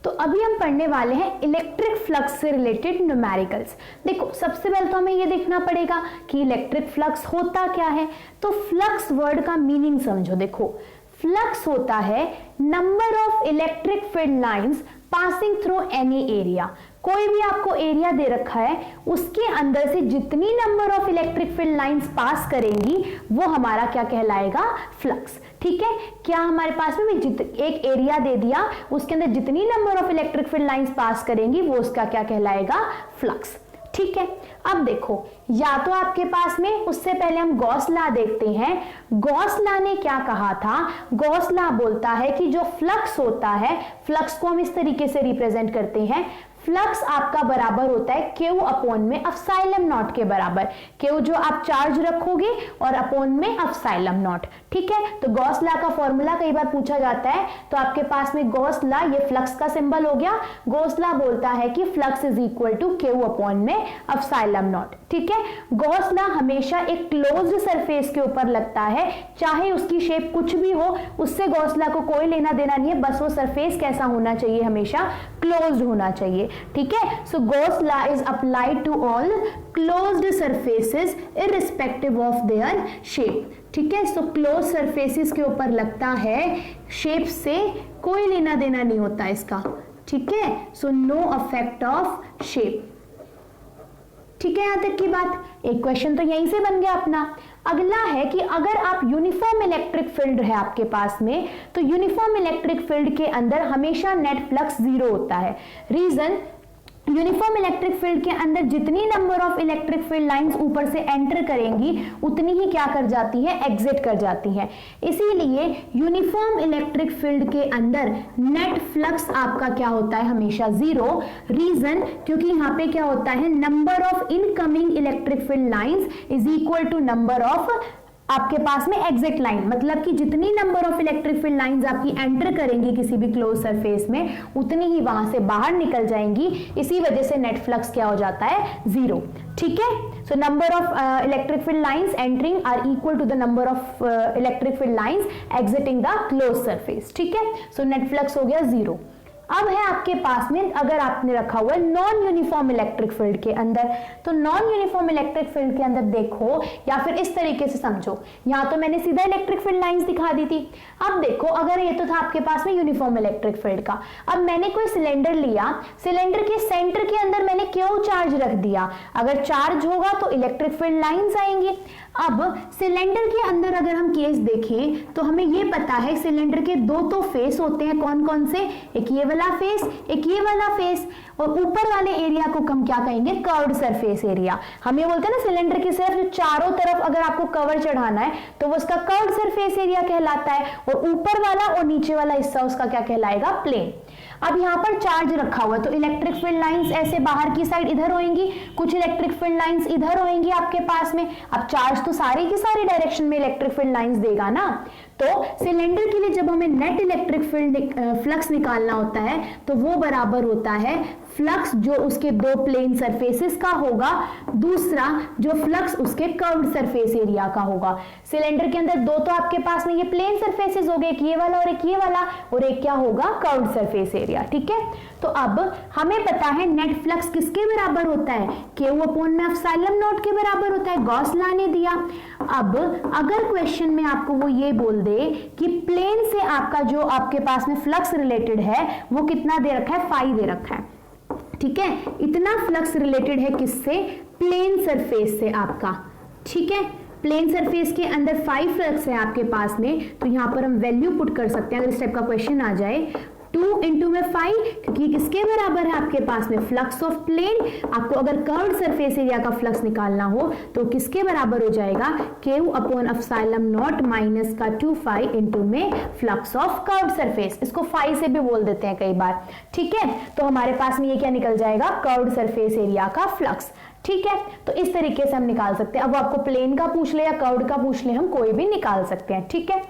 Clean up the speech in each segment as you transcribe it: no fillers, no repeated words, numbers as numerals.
तो अभी हम पढ़ने वाले हैं इलेक्ट्रिक फ्लक्स से रिलेटेड न्यूमेरिकल्स। देखो सबसे पहले तो हमें ये देखना पड़ेगा कि इलेक्ट्रिक फ्लक्स होता क्या है। तो फ्लक्स वर्ड का मीनिंग समझो। देखो फ्लक्स होता है number of electric field lines passing through any area. कोई भी आपको एरिया दे रखा है, उसके अंदर से जितनी number of electric field lines pass करेंगी वो हमारा क्या कहलाएगा, फ्लक्स। ठीक है, क्या हमारे पास में एक एरिया दे दिया, उसके अंदर जितनी number of electric field lines pass करेंगी वो उसका क्या कहलाएगा, फ्लक्स। ठीक है, अब देखो या तो आपके पास में, उससे पहले हम गॉस लॉ देखते हैं। गॉस लॉ ने क्या कहा था, गॉस लॉ बोलता है कि जो फ्लक्स होता है, फ्लक्स को हम इस तरीके से रिप्रेजेंट करते हैं, फ्लक्स आपका बराबर होता है Q अपॉन में एप्सिलॉन नॉट के बराबर। Q जो आप चार्ज रखोगे और अपॉन में एप्सिलॉन नॉट। ठीक है, तो गॉस लॉ का फॉर्मूला कई बार पूछा जाता है, तो आपके पास में गॉस लॉ, ये फ्लक्स का सिंबल हो गया। गॉस लॉ बोलता है कि flux is equal to Q upon में एप्सिलॉन नॉट। ठीक है, गॉस लॉ हमेशा एक क्लोज्ड सरफेस के ऊपर लगता है, चाहे उसकी शेप कुछ भी हो, उससे गॉस लॉ को कोई लेना देना नहीं है, बस वो सरफेस कैसा होना चाहिए, हमेशा क्लोज्ड होना चाहिए। ठीक है, so Gauss law is applied to all closed surfaces irrespective of their shape. ठीक है, सो क्लोज सरफेसेस के ऊपर लगता है, शेप से कोई लेना देना नहीं होता इसका। ठीक है, so no effect of shape. ठीक है, यहां तक की बात। एक क्वेश्चन तो यहीं से बन गया अपना। अगला है कि अगर आप यूनिफॉर्म इलेक्ट्रिक फील्ड है आपके पास में, तो यूनिफॉर्म इलेक्ट्रिक फील्ड के अंदर हमेशा नेट फ्लक्स 0 होता है। रीजन, यूनिफॉर्म इलेक्ट्रिक फील्ड के अंदर जितनी number of electric field lines ऊपर से एंटर करेंगी उतनी ही क्या कर जाती है, एग्जिट कर जाती है। इसीलिए यूनिफॉर्म इलेक्ट्रिक फील्ड के अंदर नेट फ्लक्स आपका क्या होता है, हमेशा 0। रीजन, क्योंकि यहाँ पे क्या होता है, number of incoming electric field lines is equal to number of आपके पास में एग्जिट लाइन, मतलब कि जितनी number of electric field lines आपकी एंटर करेंगी किसी भी क्लोज सरफेस में, उतनी ही वहां से बाहर निकल जाएंगी। इसी वजह से नेट फ्लक्स क्या हो जाता है, 0। ठीक है, so number of electric field lines entering are equal to the number of electric field lines exiting the close surface. ठीक है, सो नेट फ्लक्स हो गया 0। अब है आपके पास में, अगर आपने रखा हुआ है नॉन यूनिफॉर्म इलेक्ट्रिक फील्ड के अंदर, तो नॉन यूनिफॉर्म इलेक्ट्रिक फील्ड के अंदर देखो, या फिर इस तरीके से समझो, यहां तो मैंने सीधा इलेक्ट्रिक फील्ड लाइंस दिखा दी थी। अब देखो, अगर ये तो था आपके पास में यूनिफॉर्म इलेक्ट्रिक फील्ड का, अब मैंने कोई सिलेंडर लिया, सिलेंडर के सेंटर के अंदर मैंने Q चार्ज रख दिया। अगर चार्ज होगा तो इलेक्ट्रिक फील्ड लाइंस आएंगी। अब सिलेंडर के अंदर अगर हम केस देखें तो हमें ये पता है सिलेंडर के दो तो फेस होते हैं, कौन कौन से, एक ये वाला फेस, एक ये वाला फेस, और ऊपर वाले एरिया को हम क्या कहेंगे, कर्व्ड सरफेस एरिया। हम ये बोलते हैं ना, सिलेंडर की सिर्फ जो चारों तरफ अगर आपको कवर चढ़ाना है तो वो उसका कर्व्ड सरफेस एरिया कहलाता है, और ऊपर वाला और नीचे वाला हिस्सा उसका क्या कहलाएगा, प्लेन। अब यहाँ पर चार्ज रखा हुआ है, तो इलेक्ट्रिक फील्ड लाइंस ऐसे बाहर की साइड इधर होंगी, कुछ इलेक्ट्रिक फील्ड लाइंस इधर होंगी आपके पास में। अब चार्ज तो सारी की सारी डायरेक्शन में इलेक्ट्रिक फील्ड लाइंस देगा ना, तो सिलेंडर के लिए जब हमें नेट इलेक्ट्रिक फील्ड फ्लक्स निकालना होता है तो वो बराबर होता है फ्लक्स जो उसके दो प्लेन सरफेसेस का होगा, दूसरा जो फ्लक्स उसके कर्व्ड सरफेस एरिया का होगा। सिलेंडर के अंदर दो तो आपके पास में ये प्लेन सरफेसेस हो गए, एक ये वाला और एक ये वाला, और एक क्या होगा, कर्व्ड सरफेस एरिया। ठीक है, तो अब हमें पता है नेट फ्लक्स किसके बराबर होता है, Q अपॉन में एप्सिलॉन नॉट के बराबर होता है, गॉस लॉ ने दिया। अब अगर क्वेश्चन में आपको वो ये बोल दे कि प्लेन से आपका जो आपके पास में फ्लक्स रिलेटेड है वो कितना दे रखा है, फाई दे रखा है। ठीक है, इतना फ्लक्स रिलेटेड है किससे, प्लेन सरफेस से आपका। ठीक है, प्लेन सरफेस के अंदर 5 फ्लक्स है आपके पास में, तो यहां पर हम वैल्यू पुट कर सकते हैं अगर इस टाइप का क्वेश्चन आ जाए। 2 इंटू में 5, क्योंकि किसके बराबर है आपके पास में, फ्लक्स ऑफ प्लेन। आपको अगर कर्व्ड सरफेस एरिया का फ्लक्स निकालना हो तो किसके बराबर हो जाएगा, Q upon epsilon naught minus का 2 इंटू में फ्लक्स ऑफ कर्व्ड सरफेस। इसको 5 से भी बोल देते हैं कई बार। ठीक है, तो हमारे पास में ये क्या निकल जाएगा, कर्व्ड सरफेस एरिया का फ्लक्स। ठीक है, तो इस तरीके से हम निकाल सकते हैं। अब आपको प्लेन का पूछ ले या कर्व्ड का पूछ ले, हम कोई भी निकाल सकते हैं। ठीक है,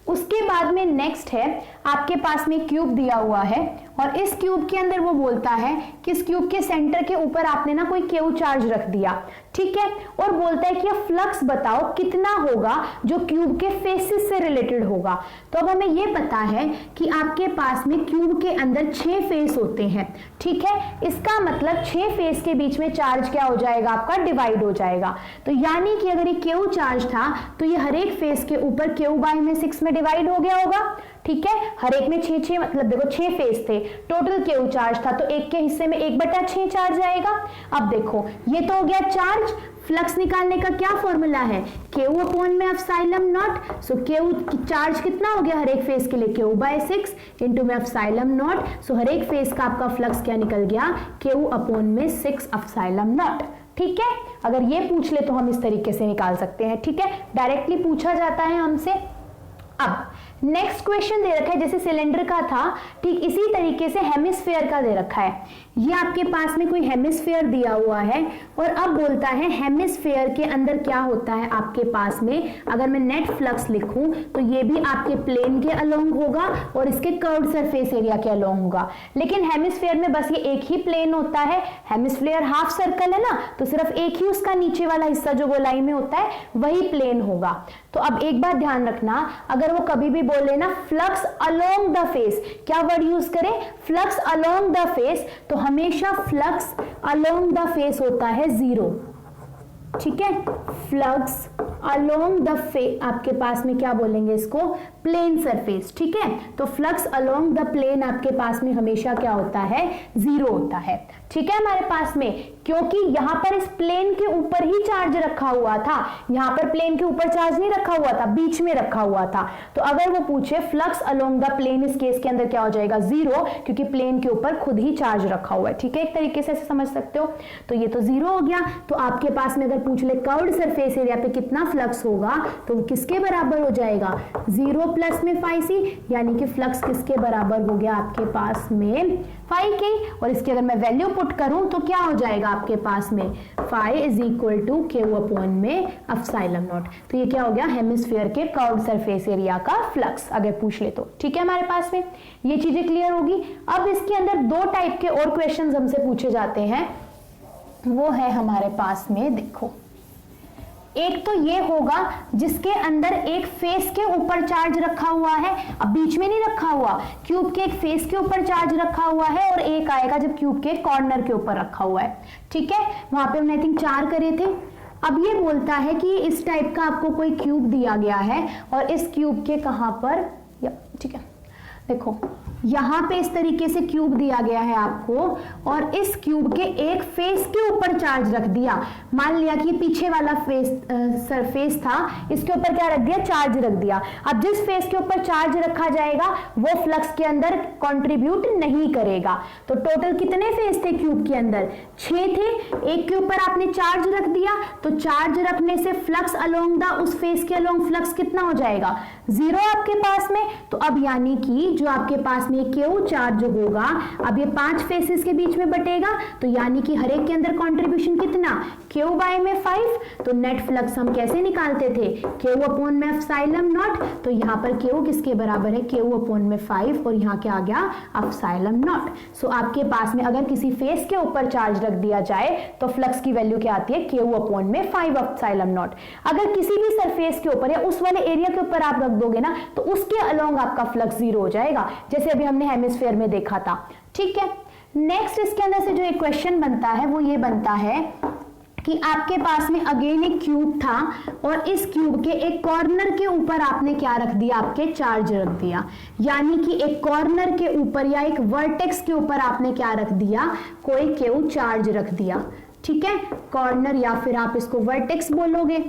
उसके बाद में नेक्स्ट है, आपके पास में क्यूब दिया हुआ है और इस क्यूब के अंदर वो बोलता है कि इस क्यूब के सेंटर के ऊपर आपने ना कोई क्यू चार्ज रख दिया, ठीक है, और बोलता है कि अब फ्लक्स बताओ कितना होगा जो क्यूब के फेसेस से रिलेटेड होगा। तो अब हमें ये पता है कि आपके पास में क्यूब के अंदर 6 फेस होते हैं, ठीक है, इसका मतलब 6 फेस के बीच में चार्ज क्या हो जाएगा आपका, डिवाइड हो जाएगा। तो यानी कि अगर ये क्यू चार्ज था तो ये हर एक फेस के ऊपर क्यू बाय में 6 में डिवाइड हो गया होगा, ठीक है, हर एक में 6 मतलब देखो 6 फेस थे, टोटल क्यू चार्ज था तो एक के हिस्से में 1/6 चार्ज आएगा। अब देखो ये तो हो गया चार्ज, फ्लक्स निकालने का क्या फॉर्मूला है, क्यू अपॉन में epsilon not. So Q charge कितना हो गया हर एक फेस के लिए, क्यू बाय 6 इंटू में एप्सिलॉन नॉट। सो हर एक फेस का आपका फ्लक्स क्या निकल गया, क्यू अपॉन में 6 एप्सिलॉन नॉट, ठीक है। अगर ये पूछ ले तो हम इस तरीके से निकाल सकते हैं, ठीक है, डायरेक्टली पूछा जाता है हमसे। अब नेक्स्ट क्वेश्चन दे रखा है जैसे सिलेंडर का था, ठीक इसी तरीके से हेमिस्फेयर का दे रखा है। ये आपके पास में कोई हेमिस्फेयर दिया हुआ है और अब बोलता है हेमिस्फेयर के अंदर क्या होता है आपके पास में, अगर मैं नेट फ्लक्स लिखूं तो ये भी आपके प्लेन के अलोंग होगा और इसके कर्व्ड सरफेस एरिया के अलोंग होगा। लेकिन हेमिस्फेयर में बस ये एक ही प्लेन होता है, हेमिस्फेयर हाफ सर्कल है ना, तो सिर्फ एक ही उसका नीचे वाला हिस्सा जो गोलाई में होता है वही प्लेन होगा। तो अब एक बात ध्यान रखना, अगर वो कभी भी बोले ना फ्लक्स अलोंग द फेस, क्या वर्ड यूज करें, फ्लक्स अलोंग द फेस, तो हमेशा फ्लक्स अलोंग द फेस होता है 0, ठीक है, फ्लक्स अलोंग द फेस आपके पास में क्या बोलेंगे इसको, प्लेन सरफेस, ठीक है। तो फ्लक्स अलोंग द प्लेन आपके पास में हमेशा क्या होता है, 0 होता है, ठीक है हमारे पास में, क्योंकि यहां पर इस प्लेन के ऊपर ही चार्ज रखा हुआ था, यहां पर प्लेन के ऊपर चार्ज नहीं रखा हुआ था, बीच में रखा हुआ था। तो अगर वो पूछे फ्लक्स अलोंग द प्लेन, इस केस के अंदर क्या हो जाएगा 0, क्योंकि प्लेन के ऊपर खुद ही चार्ज रखा हुआ है, ठीक है, एक तरीके से ऐसे समझ सकते हो। तो ये तो 0 हो गया। तो आपके पास में अगर पूछ ले कर्व्ड सरफेस एरिया पे कितना फ्लक्स होगा तो किसके बराबर हो जाएगा, 0 प्लस में phi c, यानी कि फ्लक्स किसके बराबर हो गया आपके पास में phi के, और इसकी अगर मैं वैल्यू पुट करूं तो क्या हो जाएगा आपके पास में phi is equal to Q upon में एप्सिलॉन नॉट। तो ये क्या हो गया, हेमिस्फीयर के कर्व्ड सरफेस एरिया का फ्लक्स अगर पूछ ले तो, ठीक है हमारे पास में ये चीजें क्लियर होगी। अब इसके अंदर 2 टाइप के और क्वेश्चंस हमसे पूछे जाते हैं, वो है हमारे पास में देखो, एक तो ये होगा जिसके अंदर एक फेस के ऊपर चार्ज रखा हुआ है, अब बीच में नहीं रखा हुआ, क्यूब के एक फेस के ऊपर चार्ज रखा हुआ है, और एक आएगा जब क्यूब के कॉर्नर के ऊपर रखा हुआ है, ठीक है, वहां पे हमने आई थिंक 4 करे थे। अब ये बोलता है कि इस टाइप का आपको कोई क्यूब दिया गया है और इस क्यूब के कहां पर, ठीक है देखो यहां पे इस तरीके से क्यूब दिया गया है आपको, और इस क्यूब के एक फेस के ऊपर चार्ज रख दिया। मान लिया कि पीछे वाला सरफेस था, इसके ऊपर क्या रख दिया, चार्ज रख दिया। अब जिस फेस के ऊपर चार्ज रखा जाएगा वो फ्लक्स के अंदर कंट्रीब्यूट नहीं करेगा। तो टोटल कितने फेस थे क्यूब के अंदर, 6 थे, एक के ऊपर आपने चार्ज रख दिया, तो चार्ज रखने से फ्लक्स अलोंग द उस फेस के अलोंग फ्लक्स कितना हो जाएगा, 0 आपके पास में। तो अब यानी कि जो आपके पास में क्यू चार्ज होगा, अब ये 5 फेसेस के बीच में बटेगा, तो यानी कि हर एक के अंदर कंट्रीब्यूशन कितना, क्यू बाय में 5। तो नेट फ्लक्स हम कैसे निकालते थे, क्यू अपॉन में एप्सिलॉन नॉट। तो यहाँ पर क्यू किसके बराबर है, क्यू अपॉन में 5, और यहाँ क्या आ गया, एप्सिलॉन नॉट। सो आपके पास में अगर किसी फेस के ऊपर चार्ज रख दिया जाए तो फ्लक्स की वैल्यू क्या आती है, क्यू अपॉन में 5 एप्सिलॉन नॉट। अगर किसी भी सरफेस के ऊपर या उस वाले एरिया के ऊपर आप रख दोगे ना, तो उसके अलोंग आपका फ्लक्स 0 हो जाएगा, जैसे अभी हमने हेमिस्फीयर में देखा था, ठीक है। नेक्स्ट इसके अंदर से जो एक क्वेश्चन बनता है वो ये बनता है कि आपके पास में अगेन एक क्यूब था और इस क्यूब के एक कॉर्नर के ऊपर आपने क्या रख दिया, आपके चार्ज रख दिया, यानी कि एक कॉर्नर के ऊपर या एक वर्टेक्स के ऊपर आपने क्या रख दिया, कोई क्यू चार्ज रख दिया, ठीक है, कॉर्नर या फिर आप इसको वर्टेक्स बोलोगे,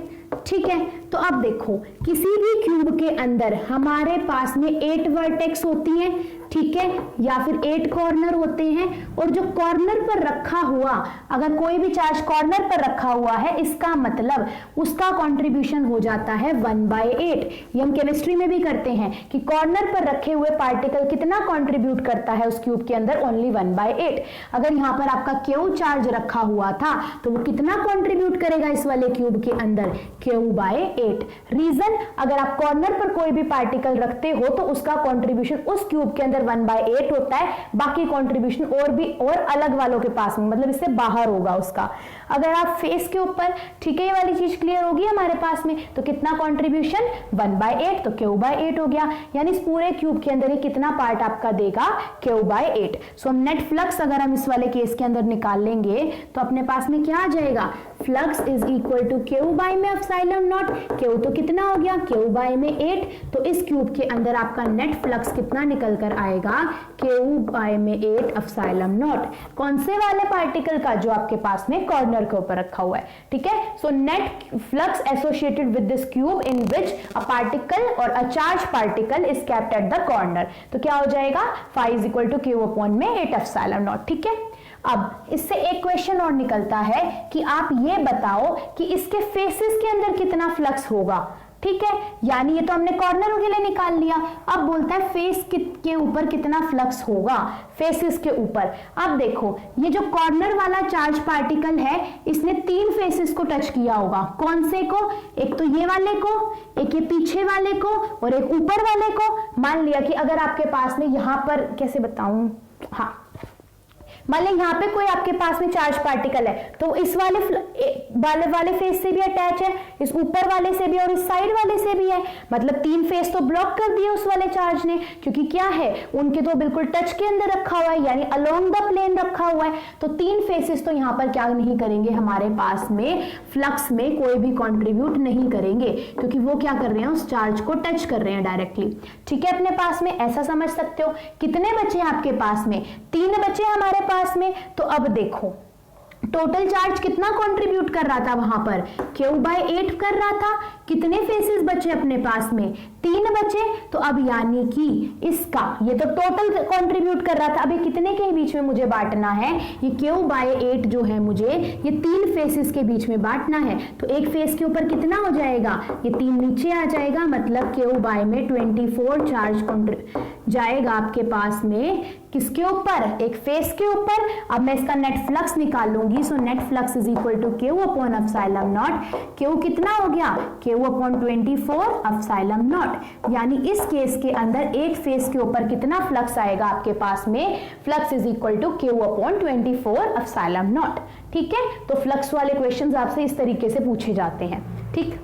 ठीक है। तो अब देखो किसी भी क्यूब के अंदर हमारे पास में 8 वर्टेक्स होती हैं, ठीक है, या फिर 8 कॉर्नर होते हैं, और जो कॉर्नर पर रखा हुआ, अगर कोई भी चार्ज कॉर्नर पर रखा हुआ है, इसका मतलब उसका कंट्रीब्यूशन हो जाता है 1/8। ये हम केमिस्ट्री में भी करते हैं कि कॉर्नर पर रखे हुए पार्टिकल कितना कंट्रीब्यूट करता है उस क्यूब के अंदर, ओनली 1/8। अगर यहाँ पर आपका क्यू चार्ज रखा हुआ था तो वो कितना कंट्रीब्यूट करेगा इस वाले क्यूब के अंदर, Q/8। 8। रीजन, अगर आप कॉर्नर पर कोई भी पार्टिकल रखते हो तो उसका कंट्रीब्यूशन उस क्यूब के अंदर 1/8 होता है, बाकी कंट्रीब्यूशन और अलग वालों के पास में, मतलब इससे बाहर होगा उसका। अगर आप फेस के ऊपर, ठीक है, ये वाली चीज क्लियर होगी हमारे पास में, तो कितना कंट्रीब्यूशन 1/8, तो Q/8 हो गया, यानी इस पूरे क्यूब के अंदर ये कितना पार्ट आपका देगा, Q/8। सो हम नेट फ्लक्स अगर हम इस वाले केस के अंदर निकाल लेंगे तो अपने पास में क्या आ जाएगा, flux is equal to Q by में एप्सिलॉन नॉट। Q तो कितना हो गया, Q बाय में 8, तो इस क्यूब के अंदर आपका नेट फ्लक्स कितना निकल कर आएगा, Q बाय में 8 एप्सिलॉन नॉट। कौन से वाले पार्टिकल का, जो आपके पास में कॉर्नर के ऊपर रखा हुआ है, ठीक है। So net flux associated with this cube in which a particle और a charge particle is kept at the corner, तो क्या हो जाएगा, phi is equal to Q upon में 8 एप्सिलॉन नॉट, ठीक है। अब इससे एक क्वेश्चन और निकलता है कि आप ये बताओ कि इसके फेसेस के अंदर कितना फ्लक्स होगा, ठीक है, यानी ये तो हमने कॉर्नर के लिए निकाल लिया। अब बोलता है फेस के ऊपर कितना फ्लक्स होगा, फेसेस के ऊपर। अब देखो, ये जो कॉर्नर वाला चार्ज पार्टिकल है, इसने 3 फेसेस को टच किया होगा। कौन से को, एक तो ये वाले को, एक ये पीछे वाले को, और एक ऊपर वाले को। मान लिया कि अगर आपके पास में यहां पर, कैसे बताऊं, हाँ, मान लीजिए यहाँ पे कोई आपके पास में चार्ज पार्टिकल है, तो इस वाले फेस से भी अटैच है, इस ऊपर वाले से भी और इस साइड वाले से भी है, मतलब 3 फेस तो ब्लॉक कर दिए उस वाले चार्ज ने, क्योंकि क्या है, उनके तो बिल्कुल टच के अंदर रखा हुआ है, यानी अलोंग द प्लेन रखा हुआ है। तो 3 फेसेस तो यहाँ पर क्या नहीं करेंगे, हमारे पास में फ्लक्स में कोई भी कॉन्ट्रीब्यूट नहीं करेंगे, क्योंकि वो क्या कर रहे हैं, उस चार्ज को टच कर रहे हैं डायरेक्टली, ठीक है। अपने पास में ऐसा समझ सकते हो। कितने बचे आपके पास में, 3 बचे हमारे पास में। तो अब देखो, टोटल चार्ज कितना कंट्रीब्यूट कर रहा था वहां पर, Q/8 कर रहा था। कितने फेसेस बचे अपने पास में, 3 बचे। तो अब यानी कि इसका, ये तो टोटल कंट्रीब्यूट कर रहा था, अभी कितने के बीच में मुझे बांटना है, ये Q/8 जो है मुझे ये 3 फेसेस के बीच में बांटना है। तो एक फेस के ऊपर कितना हो जाएगा, ये 3 नीचे आ जाएगा, मतलब Q में 24 चार्ज जाएगा आपके पास में, किसके ऊपर, एक फेस के ऊपर। अब मैं इसका नेट फ्लक्स निकालूंगी, so net flux is equal to Q upon epsilon not. Q कितना हो गया, Q अपॉन 24 एप्सिलॉन नॉट, यानी इस केस के अंदर एक फेस के ऊपर कितना फ्लक्स आएगा आपके पास में, flux is equal to Q upon 24 epsilon naught, ठीक है। तो फ्लक्स वाले क्वेश्चंस आपसे इस तरीके से पूछे जाते हैं, ठीक।